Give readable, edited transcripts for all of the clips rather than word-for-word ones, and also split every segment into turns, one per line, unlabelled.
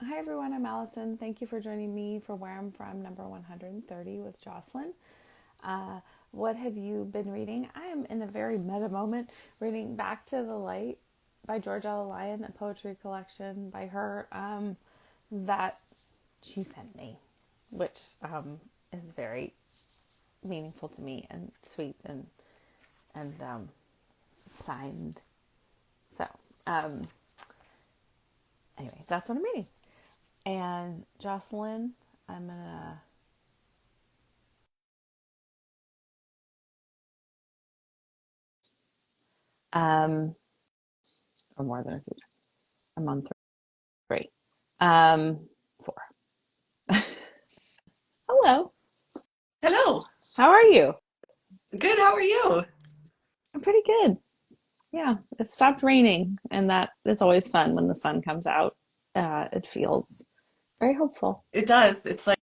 Hi everyone, I'm Allison. Thank you for joining me for Where I'm From, number 130 with Jocelyn. Uh, what have you been reading? I am in a very meta moment reading Back to the Light by Georgia Lyon, a poetry collection by her that she sent me, which is very meaningful to me and sweet and signed. So, um, anyway, that's what I'm reading. And Jocelyn, I'm gonna um, or more than a few times. I'm on three. Um, four. Hello.
Hello.
How are you?
Good. How are you?
I'm pretty good. Yeah, it stopped raining, and that is always fun when the sun comes out. It feels very hopeful.
It does. It's like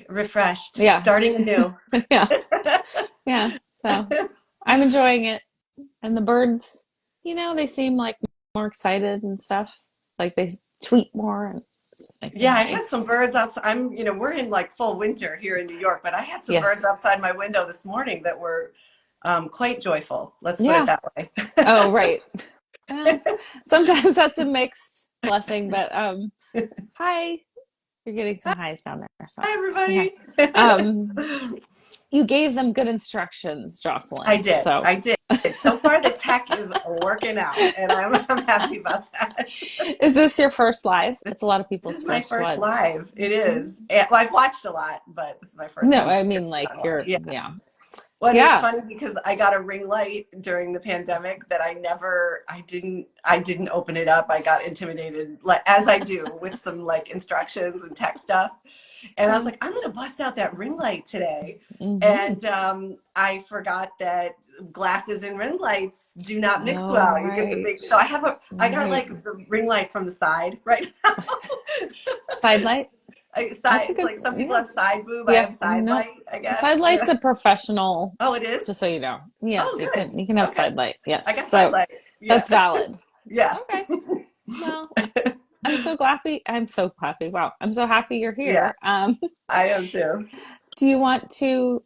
refreshed,
Yeah,
starting anew.
yeah, yeah. So I'm enjoying it, and the birds, they seem like more excited and stuff. Like they tweet more, and it just makes me
Yeah, I
happy.
had some birds outside. We're in like full winter here in New York, but I had some birds
Yes.
outside my window this morning that were quite joyful. Let's put it
Yeah.
that way.
Oh, right. Well, sometimes that's a mixed blessing, but hi. You're getting some highs down there, so
Hi,
okay.
everybody.
Um, you gave them good instructions,
I
Jocelyn.
did.
So
I did. So far, the tech is working out, and I'm happy about that.
is this your first live?
This
It's a lot of
this
people's
is my
first
first
one.
live. It is. Well, I've watched a lot, but this is my first
No,
time
I
here
mean like
on one.
you're
Yeah.
yeah.
Well, and it's
Yeah.
funny because I got a ring light during the pandemic that I didn't open it up. I got intimidated, like as I do with some like instructions and tech stuff. And I was
Yeah.
like, I'm gonna bust out that ring light today.
Mm-hmm.
And I forgot that glasses and ring lights do not mix
Oh,
well. You get the big,
right.
so I got
Right.
like the ring light from the side right now.
Side light? That's
Side,
a
it's
good
like some people
yeah.
have side boob. I
Yeah.
have side
No.
light, I guess.
Side light's a professional,
Oh, it is?
just so you know. Yes,
Oh,
you
good.
can have
Okay.
side light.
I
Yes.
got side
So
light. Yeah.
that's valid.
Yeah.
Okay. Well, I'm so happy. I'm so happy. Wow. I'm so happy you're
Yeah,
here.
I am too.
Do you want to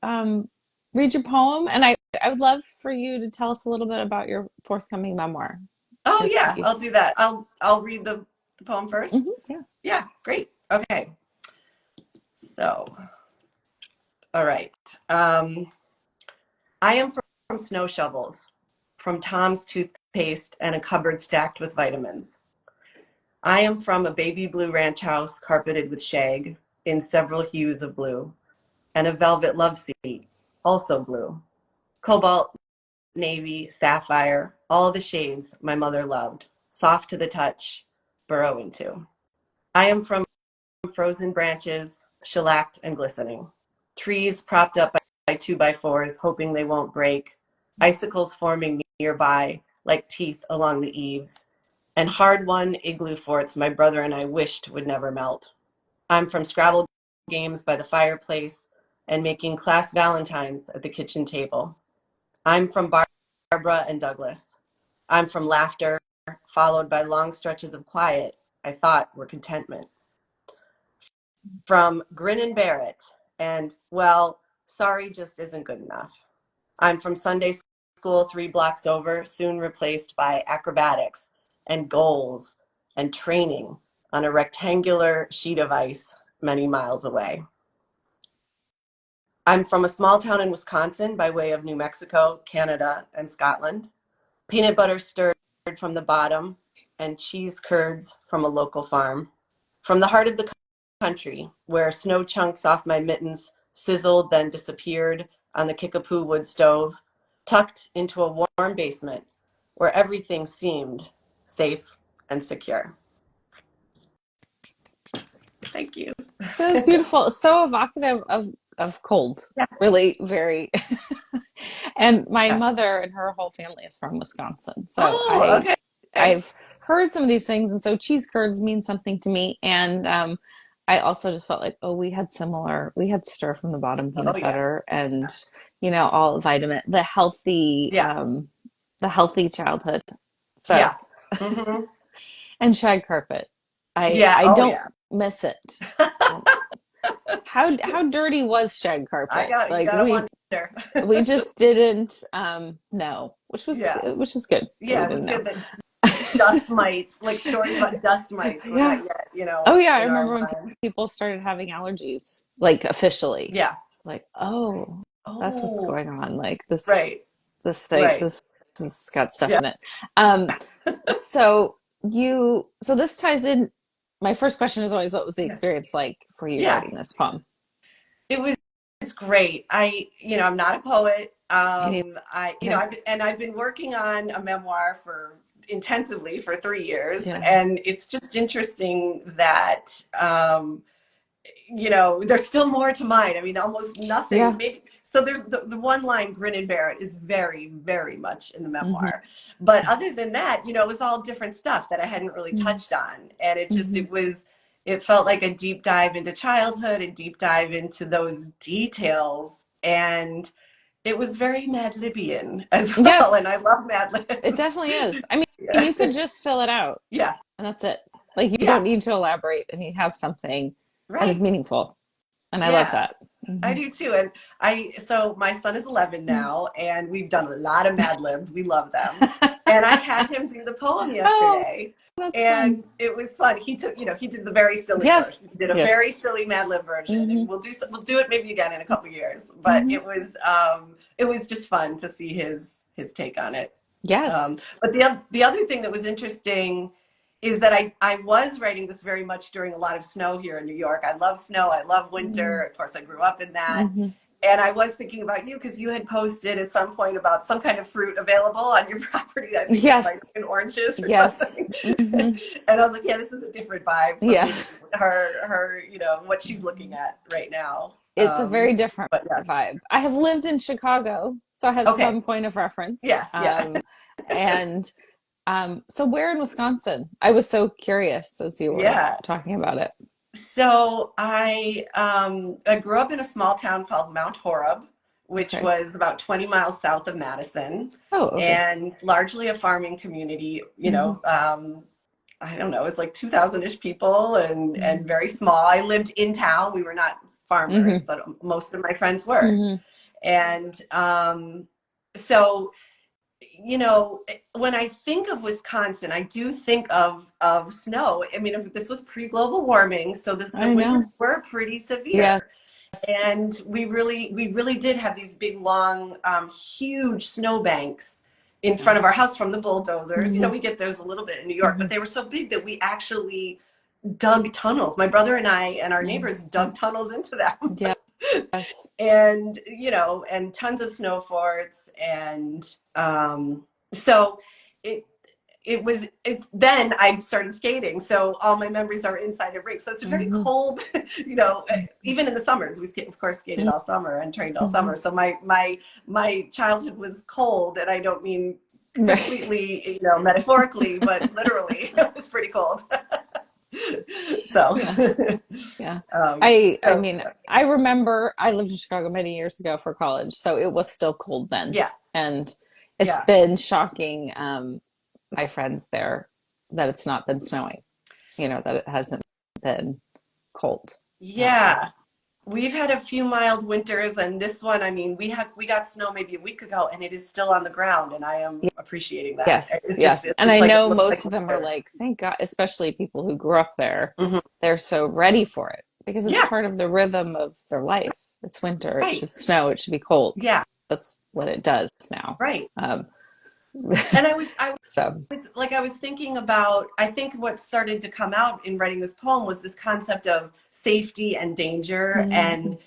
read your poem? And I would love for you to tell us a little bit about your forthcoming memoir.
Oh
If
yeah,
you,
I'll do that. I'll read the poem first.
yeah.
Yeah, great. Okay. So, all right. Um, I am from snow shovels, from Tom's toothpaste and a cupboard stacked with vitamins. I am from a baby blue ranch house carpeted with shag in several hues of blue, and a velvet love seat, also blue. Cobalt, navy, sapphire, all the shades my mother loved, soft to the touch, burrow into. I am from frozen branches, shellacked and glistening. Trees propped up by two by fours, hoping they won't break. Icicles forming nearby, like teeth along the eaves. And hard-won igloo forts my brother and I wished would never melt. I'm from Scrabble games by the fireplace and making class valentines at the kitchen table. I'm from Barbara and Douglas. I'm from laughter, followed by long stretches of quiet I thought were contentment. From Grin and Bear It and, well, sorry just isn't good enough. I'm from Sunday school 3 blocks over, soon replaced by acrobatics and goals and training on a rectangular sheet of ice many miles away. I'm from a small town in Wisconsin by way of New Mexico, Canada, and Scotland. Peanut butter stirred from the bottom and cheese curds from a local farm. From the heart of the country, where snow chunks off my mittens sizzled, then disappeared on the Kickapoo wood stove, tucked into a warm basement where everything seemed safe and secure. Thank you.
That was beautiful. So evocative of cold.
Yeah.
Really very and my
Yeah.
mother and her whole family is from Wisconsin. So
Oh, okay.
I've heard some of these things, and so cheese curds mean something to me. And I also just felt like, oh, we had stir from the bottom
Oh,
peanut
yeah.
butter and all vitamin,
Yeah.
the healthy childhood. So
Yeah. Hmm.
and shag carpet.
Yeah.
I
Oh,
don't
yeah.
miss it. How dirty was shag carpet?
You
Like
gotta wonder.
we just didn't know,
Yeah.
which was good that
Yeah,
we
it was
didn't know.
good that dust mites, like stories about dust mites were
Yeah.
not yet,
Oh yeah, I
in our
remember when
lives.
people started having allergies, like officially.
Yeah.
Like, oh, that's what's
Oh,
going on. Like
right.
this thing,
Right.
this has got stuff
Yeah.
in it. Um, so this ties in. My first question is always, what was the
Yeah.
experience like for you
Yeah.
writing this poem?
It was great. I'm not a poet.
You neither.
I've been working on a memoir for intensively for 3 years,
Yeah.
and it's just interesting that there's still more to mine. I mean, almost nothing.
Yeah.
Maybe so. There's the one line, "Grin and bear it," is very, very much in the
Hmm.
memoir. But other than that, it was all different stuff that I hadn't really touched on, and
Hmm.
it felt like a deep dive into childhood, a deep dive into those details, and it was very Mad Libyan as well. And
Yes,
I love Mad
it
Libs.
definitely is. I mean,
Yeah,
you could just fill it out
yeah,
and that's it. Like you don't
yeah.
need to elaborate and you have something that is
Right.
meaningful. And I love
Yeah.
that.
I
Hmm.
do too. And so my son is 11 now, and we've done a lot of Mad Libs. We love them. And I had him do the poem
Oh,
yesterday,
that's fun.
and it was fun. He did the very silly version.
Yes.
He did a
Yes.
very silly Mad Lib version,
Hmm.
and we'll do it maybe again in a couple years. But
Hmm.
it was just fun to see his take on it.
Yes.
But the other thing that was interesting is that I was writing this very much during a lot of snow here in New York. I love snow. I love winter. Of course, I grew up in that.
Hmm.
And I was thinking about you because you had posted at some point about some kind of fruit available on your property. I think it might have
Yes.
been oranges or
Yes.
something.
Hmm.
And I was like, yeah, this is a different vibe from maybe
Yes.
her, what she's looking at right now.
It's a very different
But yeah.
vibe. I have lived in Chicago, so I have
Okay.
some point of reference.
Yeah. Yeah.
And so where in Wisconsin? I was so curious as you were
Yeah.
talking about it.
So I grew up in a small town called Mount Horeb, which
Okay.
was about 20 miles south of Madison,
Oh, okay.
and largely a farming community.
Hmm.
I don't know, it's like 2,000-ish people and
Hmm.
very small. I lived in town. We were not farmers,
Hmm.
but most of my friends were.
Hmm.
And so when I think of Wisconsin, I do think of snow. I mean, this was pre-global warming, so the
I
winters
know.
were pretty
Yes.
severe. And we really did have these big, long, huge snowbanks in front of our house from the bulldozers.
Hmm.
We get those a little bit in New York,
Hmm.
but they were so big that we actually dug tunnels. My brother and I and our
Hmm.
neighbors dug tunnels into them.
Yes.
And and tons of snow forts, and so it it's then I started skating, so all my memories are inside a rink, so it's a very
Hmm.
cold. Even in the summers, of course skated all summer and trained all
Hmm.
summer, so my childhood was cold, and I don't mean
Right.
completely, metaphorically, but literally it was pretty cold. So
Yeah. Yeah. I
so
mean, I remember I lived in Chicago many years ago for college, so it was still cold then.
yeah,
And it's
yeah.
been shocking, my friends there, that it's not been snowing, that it hasn't been cold. Um,
Yeah, we've had a few mild winters, and this one, I mean, we got snow maybe a week ago, and it is still on the ground, and I am appreciating that.
yes,
It's just
yes. And
it's
I
like it
know
looks like
most of them are
winter.
like, thank God, especially people who grew up there,
Hmm.
they're so ready for it because it's
Yeah,
part of the rhythm of their life. It's winter, it
right.
should snow, it should be cold.
Yeah,
That's what it does now.
right.
Um,
And
so,
I was thinking about, I think what started to come out in writing this poem was this concept of safety and danger.
mhm,
And,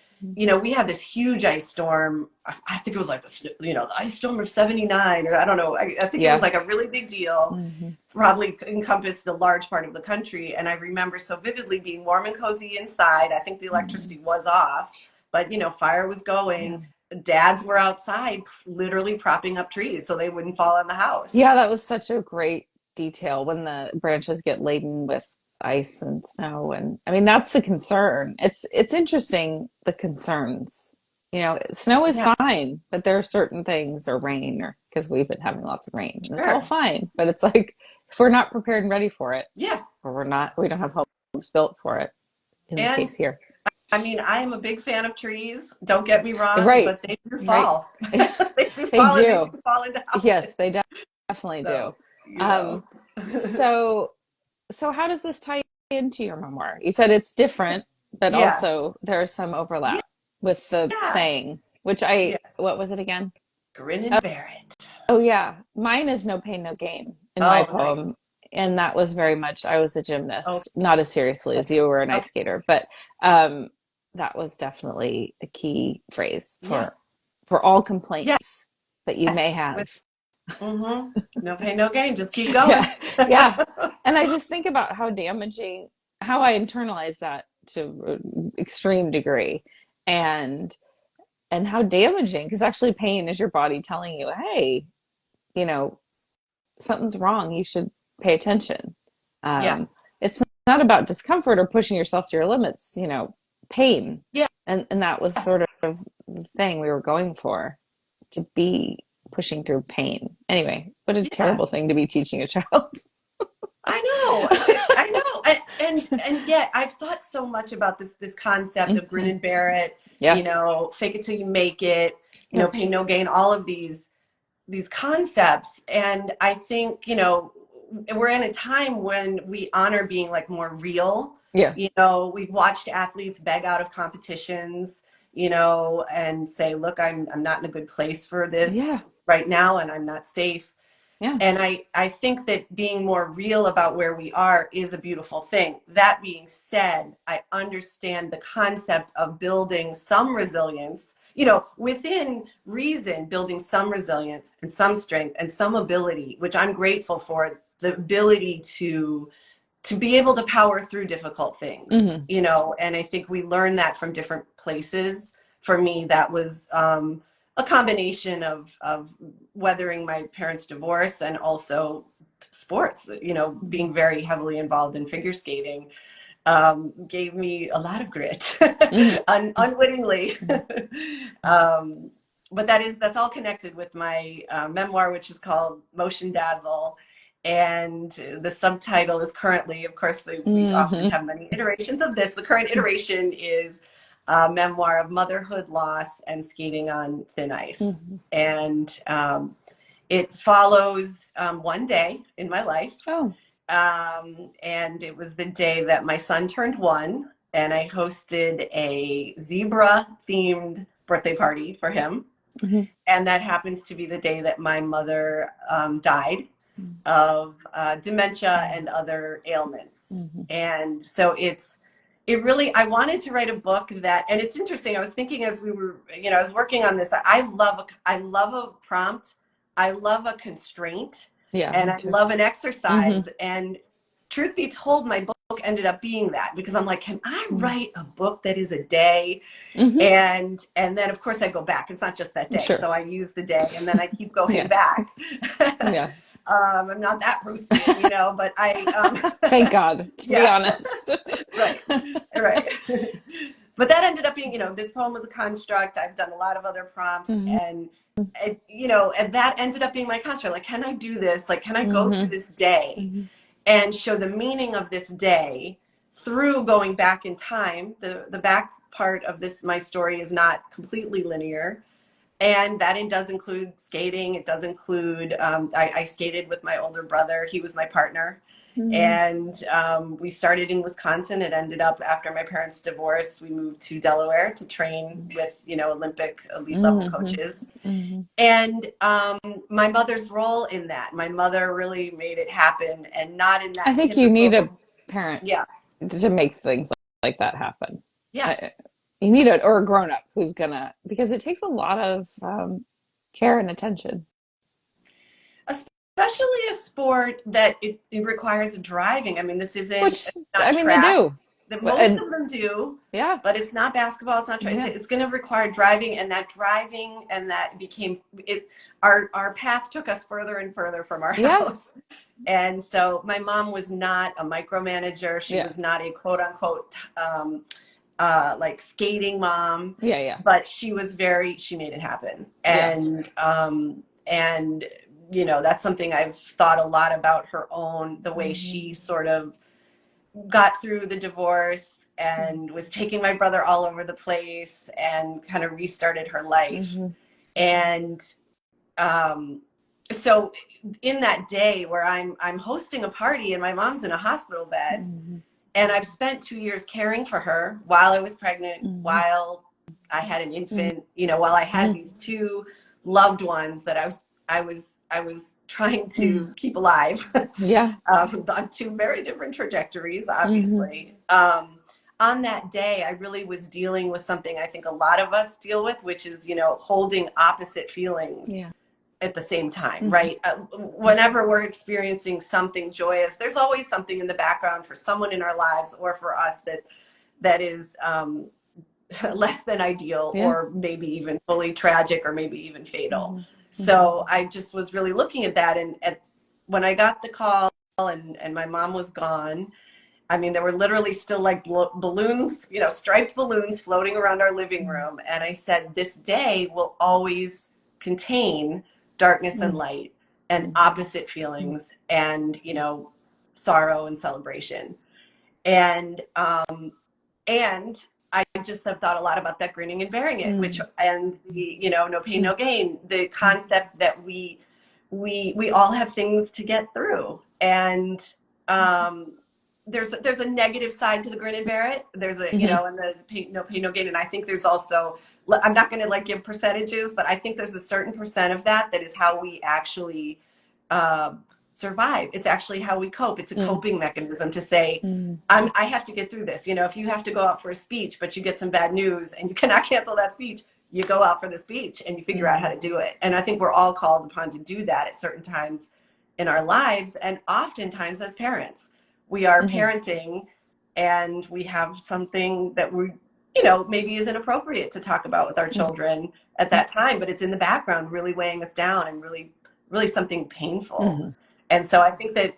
we had this huge ice storm. I think it was like the ice storm of 79, or I don't know. I think it was
yeah.
like a really big deal,
Hmm.
probably encompassed a large part of the country. And I remember so vividly being warm and cozy inside. I think the
Hmm.
electricity was off, but, fire was
Yeah.
going. Dads were outside literally propping up trees so they wouldn't fall on the house.
Yeah, that was such a great detail when the branches get laden with ice and snow. And I mean, that's the concern. It's interesting, the concerns. Snow is
Yeah,
fine, but there are certain things, or rain, or because we've been having lots of rain, and it's all
sure.
fine. But it's like if we're not prepared and ready for it,
Yeah,
or we don't have hope. built for it in the
And
case here.
I mean, I am a big fan of trees. Don't get me wrong,
Right,
but they do
right.
fall. They do
They
fall, and they do
do.
fall into
Yes, they
houses.
definitely do.
So, you
Um,
know.
so, so how does this tie into your memoir? You said it's different, but
Yeah.
also there's some
Yeah.
overlap with the saying, which
Yeah.
what was it again?
Grin and bear it.
Oh yeah, mine is no pain, no gain in my
Oh, nice.
poem, and that was very much I was a
Oh,
gymnast, not as seriously as you were an ice
okay.
skater, but um, that was definitely a key phrase
Yeah.
for all
Yes.
complaints that you may have.
Mm-hmm. No pain, no gain. Just keep going.
Yeah, yeah, and I just think about how damaging, how I internalize that to extreme degree, and how damaging because actually pain is your body telling you, hey, you know something's wrong. You should pay attention.
Yeah.
It's not about discomfort or pushing yourself to your limits, pain.
Yeah.
And that was sort of the thing we were going for, to be pushing through pain. Anyway, what a
Yeah.
terrible thing to be teaching a child.
I know. I know. And yet I've thought so much about this concept of grin
Mm-hmm.
and bear it,
Yeah.
fake it till you make it, no
Yep.
pain, no gain, all of these concepts. And I think, we're in a time when we honor being like more real.
Yeah.
We've watched athletes beg out of competitions, and say, look, I'm not in a good place for this
Yeah.
right now, and I'm not safe.
Yeah.
And I think that being more real about where we are is a beautiful thing. That being said, I understand the concept of building some resilience, within reason, building some resilience and some strength and some ability, which I'm grateful for, the ability to be able to power through difficult things,
Mm-hmm.
and I think we learn that from different places. For me, that was a combination of weathering my parents' divorce and also sports, being very heavily involved in figure skating, gave me a lot of grit
Mm-hmm.
unwittingly. um, but that's all connected with my memoir, which is called Motion Dazzle. And the subtitle is currently, of course, we often
Mm-hmm.
have many iterations of this. The current iteration is a memoir of motherhood, loss, and skating on thin ice.
Mm-hmm.
And it follows one day in my life,
Oh.
and it was the day that my son turned 1, and I hosted a zebra themed birthday party for him.
Mm-hmm.
And that happens to be the day that my mother died of dementia and other ailments.
Mm-hmm.
And so it really, I wanted to write a book that, and it's interesting. I was thinking as we were, I was working on this, I love a prompt. I love a constraint,
Yeah,
and
me
I
too.
love an
Mm-hmm.
exercise. And truth be told, my book ended up being that, because I'm like, can I write a book that is a day?
Mm-hmm.
And then of course I go back. It's not just that day.
Sure.
So I use the day and then I keep going
Yes.
back.
Yeah.
I'm not that Proustian, but
Thank God, to be
yeah,
honest.
right, right. But that ended up being, this poem was a construct. I've done a lot of other prompts,
Hmm.
and that ended up being my construct. Like, can I do this? Like, can I go through
Hmm.
this day
Hmm.
and show the meaning of this day through going back in time? The back part of this, my story, is not completely linear. And that it does include skating. It does include, I skated with my older brother. He was my partner.
Hmm.
And we started in Wisconsin. It ended up, after my parents' divorce, we moved to Delaware to train with, Olympic elite level
Hmm.
coaches.
Hmm.
And my mother's role in that, my mother really made it happen, and not in
I
that
think you need a
typical,
parent
yeah,
to make things like that happen.
yeah.
I, you need or a grown up who's gonna, because it takes a lot of care and attention.
Especially a sport that it requires driving. I mean, this isn't,
Which
it's not
I mean, they
track.
do,
That
but
most of them do,
yeah,
but it's not basketball. It's not track.
yeah,
It's going to require driving, and that driving, and that became it. Our path took us further and further from our
yeah,
house. And so my mom was not a micromanager. She
yeah,
was not a quote unquote like skating mom,
yeah, yeah.
but she made it happen.
Yeah.
And that's something I've thought a lot about, her own, the way
Hmm.
she sort of got through the divorce and was taking my brother all over the place and kind of restarted her life.
Mm-hmm.
And um, so in that day where I'm hosting a party and my mom's in a hospital bed,
Mm-hmm.
and I've spent 2 years caring for her while I was pregnant,
Mm-hmm.
while I had an infant, you know, while I had
Mm-hmm.
these two loved ones that I was trying
Mm-hmm.
to keep alive.
Yeah.
On two very different trajectories,
Mm-hmm.
obviously. On that day, I really was dealing with something I think a lot of us deal with, which is, you know, holding opposite feelings
Yeah.
at the same time,
Mm-hmm.
right? Whenever we're experiencing something joyous, there's always something in the background for someone in our lives or for us that is less than ideal,
Yeah.
or maybe even fully tragic, or maybe even fatal.
Mm-hmm. Mm-hmm.
So I just was really looking at that, and when I got the call and my mom was gone, I mean, there were literally still like balloons, you know, striped balloons floating around our living room. And I said, this day will always contain darkness and light and
Mm-hmm.
opposite feelings and, you know, sorrow and celebration. And, um, and I just have thought a lot about that grinning and bearing it, which,
Mm-hmm.
and the, you know, no pain,
Mm-hmm.
no gain, the concept that we all have things to get through. And, um, there's a negative side to the grin and bear it. There's a, you
Mm-hmm.
know, and the pain, no gain. And I think there's also, I'm not going to like give percentages, but I think there's a certain percent of that is how we actually uh, survive. It's actually how we cope. It's a coping mechanism to say,
Mm-hmm.
I have to get through this. You know, if you have to go out for a speech, but you get some bad news and you cannot cancel that speech, you go out for the speech and you figure out how
Mm-hmm.
to do it. And I think we're all called upon to do that at certain times in our lives, and oftentimes as parents we are
Mm-hmm.
parenting and we have something that we, you know, maybe isn't appropriate to talk about with our children at that time, but it's in the background really weighing us down and really something painful.
Mm-hmm.
And so I think that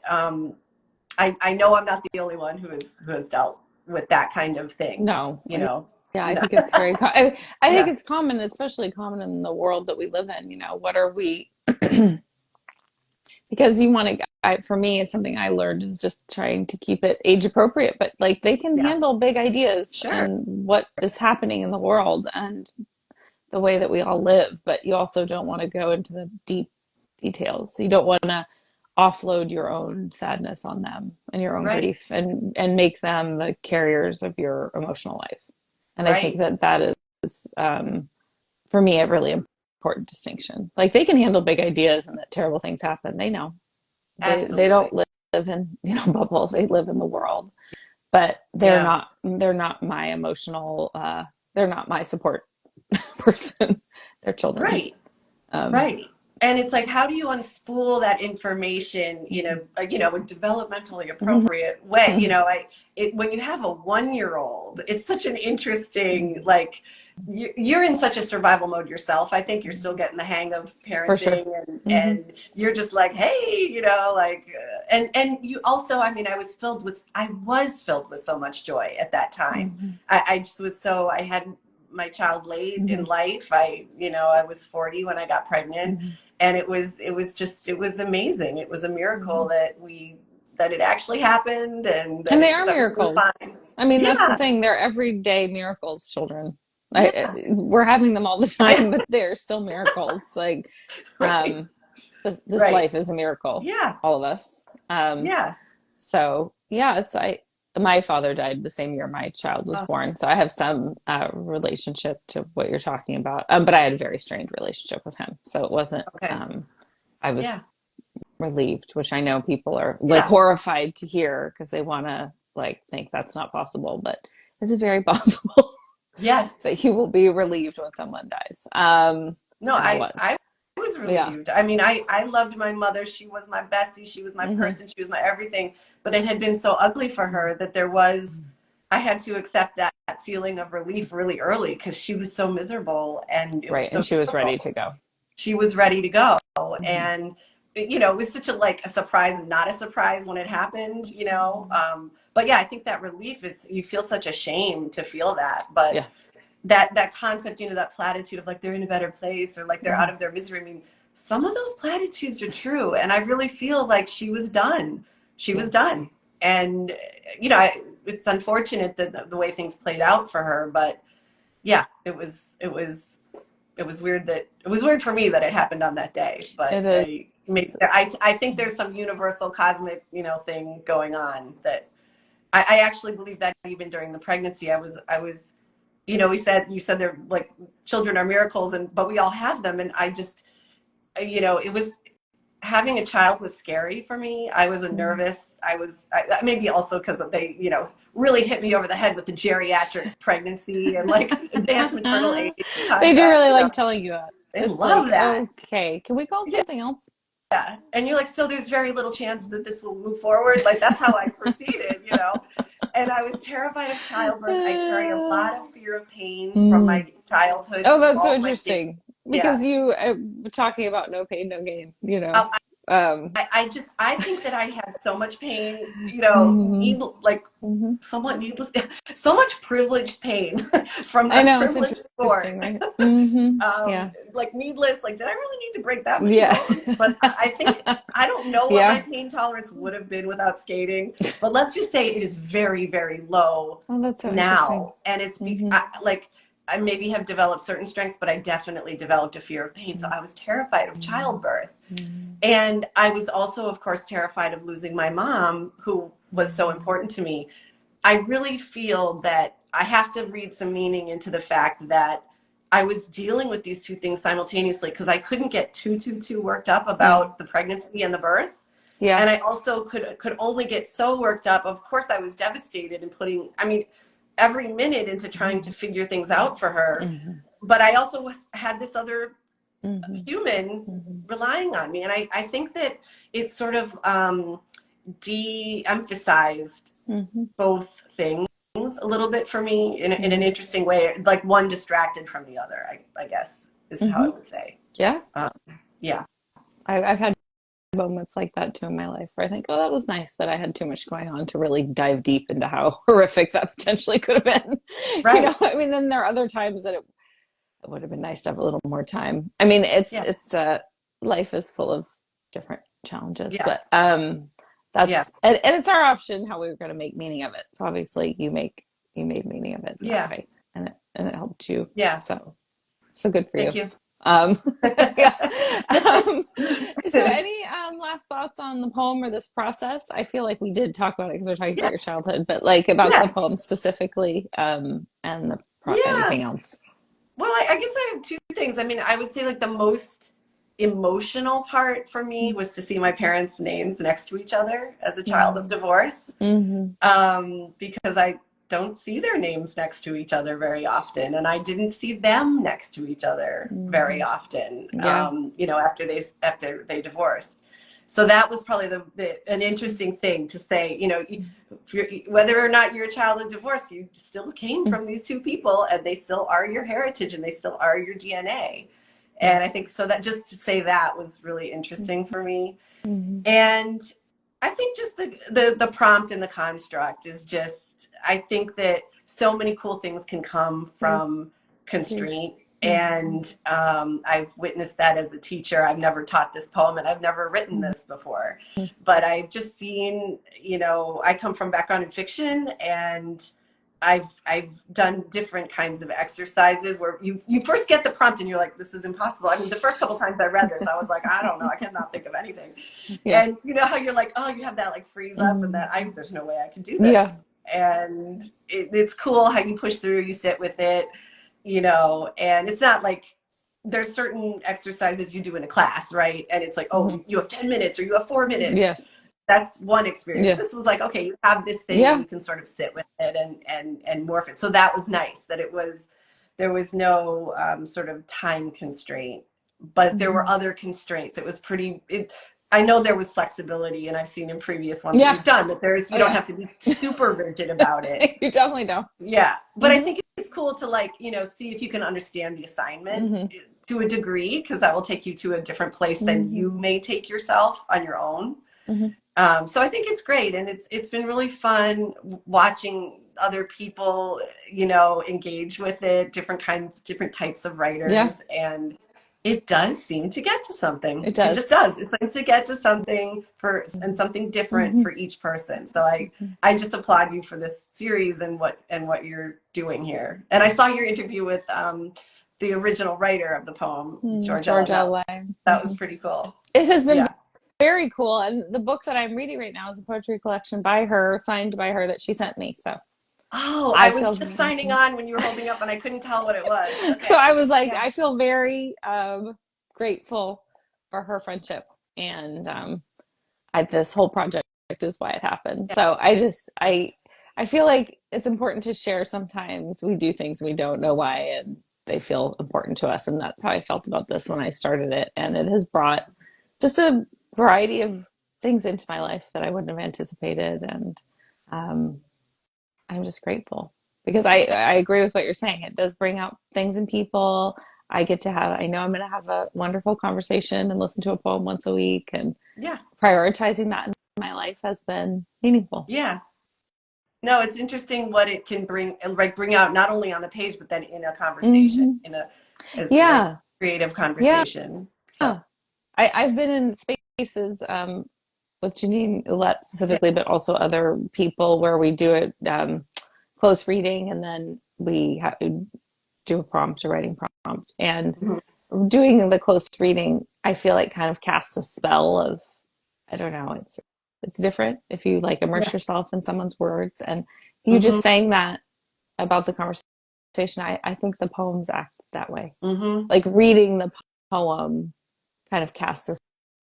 I know I'm not the only one who has dealt with that kind of thing,
No.
you know.
Yeah, I
No.
think it's very I think
Yeah,
it's common, especially common in the world that we live in. You know, what are we because you want to for me it's something I learned is just trying to keep it age appropriate, but like they can
yeah,
handle big ideas
sure,
and what is happening in the world and the way that we all live, but you also don't want to go into the deep details. You don't want to offload your own sadness on them and your own
right,
grief and make them the carriers of your emotional life. And I think
right,
that that is for me a really important distinction. Like they can handle big ideas and that terrible things happen. They know they don't
absolutely,
live in bubbles. They live in the world, but
yeah,
they're not my emotional. They're not my support person. They're children.
right.
Um,
Right. And it's like, how do you unspool that information in
mhm,
a developmentally
mhm,
appropriate way? You
mhm,
know, when you have a 1 year old, it's such an interesting,
mhm,
like, you're in such a survival mode yourself. I think you're still
mhm.
getting the hang of
For sure.
parenting, and,
Hmm.
and you're just like, hey, you know, like, and you also, I mean, I was filled with so much joy at that time.
Hmm.
I just was so, I had my child late in
Hmm.
life. I was 40 when I got pregnant,
Hmm.
and it was amazing. It was a
Hmm.
miracle that it actually happened and that
And they
it
are
was everything was
miracles.
fine.
I mean, that's the
Yeah,
thing. They're everyday miracles, children.
yeah,
We're having them all the time, but they're still miracles. Like,
right,
um, this
right.
life is a miracle,
Yeah,
all of us.
yeah.
So yeah, my father died the same year my child was
Oh,
born, so I have some relationship to what you're talking about. But I had a very strained relationship with him, so it wasn't.
okay.
I was
Yeah,
relieved, which I know people are like
yeah.
horrified to hear because they want to like think that's not possible, but it's very possible
Yes.
that you will be relieved when someone dies.
No,
And I
I
was,
was
yeah.
relieved. I mean, I loved my mother. She was my bestie. She was my
Hmm.
person. She was my everything. But it had been so ugly for her that I had to accept that feeling of relief really early because she was so miserable and it was
Right,
so
and she was ready
difficult.
to go.
She was ready to go.
Hmm.
And, you know, it was such a surprise and not a surprise when it happened, you know. But yeah, I think that relief is, you feel such a shame to feel that. But
Yeah.
that concept, you know, that platitude of like they're in a better place or like they're
Hmm.
out of their misery. I mean, some of those platitudes are true, and I really feel like she was done. She was
Yeah.
done, And, it's unfortunate that the way things played out for her, but yeah, it was weird that it was weird for me that it happened on that day, but
It is.
I think there's some universal cosmic, thing going on that I actually believe that even during the pregnancy, I was, you said they're like children are miracles, but we all have them. And I just, it was having a child was scary for me. I was a nervous. Maybe also because they, really hit me over the head with the geriatric pregnancy and like advanced maternal age
They do
concept.
really like telling you that.
They
It's
love
like,
that.
okay, can we call it
Yeah.
something else?
And you're like, so there's very little chance that this will move forward. Like that's how I proceeded. And I was terrified of childbirth. I carry a lot of fear of pain from
Mm.
my childhood
Oh,
because of
that's so
all of my state.
interesting
Yeah.
because you talking about no pain, no gain,
Um,
Um,
I think that I had so much pain,
mhm,
like
mhm.
somewhat needless, so much privileged pain from
I
a
know it's
privileged
interesting,
sport.
right? Hmm. Yeah,
Like needless, like, did I really need to break that many
yeah,
bones? But I think, I don't know what my
yeah.
pain tolerance would have been without skating, but let's just say it is very, very low
Oh, that's so interesting.
now. And it's
Hmm.
like, I maybe have developed certain strengths, but I definitely developed a fear of pain. So I was terrified of childbirth.
Hmm.
And I was also, of course, terrified of losing my mom, who was so
Hmm.
important to me. I really feel that I have to read some meaning into the fact that I was dealing with these two things simultaneously because I couldn't get too worked up
Yeah,
about the pregnancy and the birth.
yeah.
And I also could only get so worked up. Of course, I was devastated and putting, I mean, every minute into trying to figure things out for her.
Hmm.
But I also had this other
Hmm.
human
Hmm.
relying on me. And I think that it's sort of de-emphasized
Hmm.
both things a little bit for me in an
Hmm.
interesting way, like one distracted from the other, I guess is how
Hmm.
I would say.
Yeah,
Um, yeah.
I've had moments like that too in my life where I think, oh, that was nice that I had too much going on to really dive deep into how horrific that potentially could have been.
Right.
I mean, then there are other times that it would have been nice to have a little more time. I mean,
Yeah.
life is full of different challenges,
Yeah.
but
Yeah.
and it's our option how we were going to make meaning of it. So obviously you made meaning of it in that
Yeah.
way, and it helped you.
Yeah.
So good for
Thank
you.
you.
Um, yeah. Um, so, any last thoughts on the poem or this process? I feel like we did talk about it because we're talking about
Yeah.
your childhood, but like about the
Yeah.
poem specifically, and
Yeah.
anything else.
Well, I guess I have two things. I mean, I would say like the most emotional part for me was to see my parents' names next to each other as a child of
Mm-hmm.
divorce.
Mm-hmm.
Because I don't see their names next to each other very often, and I didn't see them next to each other very
Mm-hmm.
often.
Yeah.
After they divorced. So that was probably an interesting thing to say. Whether or not you're a child of divorce, you still came from these two people, and they still are your heritage, and they still are your DNA. And I think so that just to say that was really interesting for me.
Mm-hmm.
And I think just the prompt and the construct is just, I think that so many cool things can come
Agreed.
from
Agreed.
constraint.
Mm-hmm.
And I've witnessed that as a teacher. I've never taught this poem and I've never written
Mm-hmm.
this before, but I've just seen, I come from background in fiction, and I've done different kinds of exercises where you first get the prompt and you're like, this is impossible. I mean, the first couple times I read this, I was like, I don't know, I cannot think of anything.
Yeah.
And you know how you're like, oh, you have that like freeze up, and that
Mm-hmm.
there's no way I can do
Yeah.
this. And it's cool how you push through, you sit with it, and it's not like there's certain exercises you do in a class, right? And it's like,
Mm-hmm.
oh, you have 10 minutes or you have 4 minutes.
Yes.
That's one experience.
Yeah.
This was like, okay, you have this thing and
Yeah.
you can sort of sit with it and morph it. So that was nice that there was no sort of time constraint, but there were
Mm-hmm.
other constraints. It was I know there was flexibility, and I've seen in previous ones that
Yeah.
we've done that
Oh
you don't
yeah.
have to be super rigid about it.
You definitely don't.
Yeah. But I
Mm-hmm.
think it's cool to like, see if you can understand the assignment
Mm-hmm.
to a degree, because that will take you to a different place than
Mm-hmm.
you may take yourself on your own.
Mm-hmm.
So I think it's great, and it's been really fun watching other people, engage with it, different types of
Yeah.
writers, and it does seem to get to something.
It
It just
does.
does. It's like to get to something for and something different
Mm-hmm.
for each person. So
Mm-hmm.
I just applaud you for this series and what you're doing here. And I saw your interview with the original writer of the poem, George L.
George
That
L.
that was
Mm-hmm.
pretty cool.
It has been
Yeah.
very cool. And the book that I'm reading right now is a poetry collection by her, signed by her, that she sent me. So
Oh,
I
I was
feel
just signing on when you were holding up and I couldn't tell what it was.
so
Okay.
I was like,
Yeah.
I feel very grateful for her friendship, and this whole project is why it happened.
Yeah.
So I feel like it's important to share. Sometimes we do things we don't know why, and they feel important to us, and that's how I felt about this when I started it. And it has brought just a variety of things into my life that I wouldn't have anticipated, and um, I'm just grateful because I agree with what you're saying. It does bring out things in people. I know I'm going to have a wonderful conversation and listen to a poem once a week, and
Yeah.
prioritizing that in my life has been meaningful.
Yeah. No, it's interesting what it can bring and like bring out not only on the page, but then in a conversation,
Hmm.
in a like
Yeah.
creative
Yeah.
conversation. So
I've been in spaces with Janine Ouellette
yeah.
specifically, but also other people where we do it close reading, and then we have to do a prompt, a writing prompt. And
Mhm.
doing the close reading, I feel like kind of casts a spell of, I don't know, it's different if you like
Yeah.
immerse yourself in someone's words. And you
Hmm.
just saying that about the conversation, I think the poems act that way.
Hmm.
Like reading the poem kind of casts a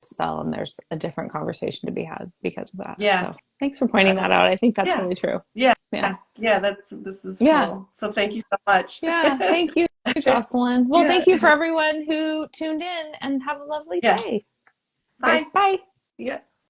spell, and there's a different conversation to be had because of that.
Yeah.
So thanks for pointing that out. I think that's
Yeah.
really true.
Yeah.
Yeah.
Yeah. This is
Yeah.
cool. So thank you so much.
Yeah. Thank you, Jocelyn. Well,
Yeah.
thank you for everyone who tuned in, and have a lovely
Yeah.
day.
Bye.
Okay. Bye.
Yeah.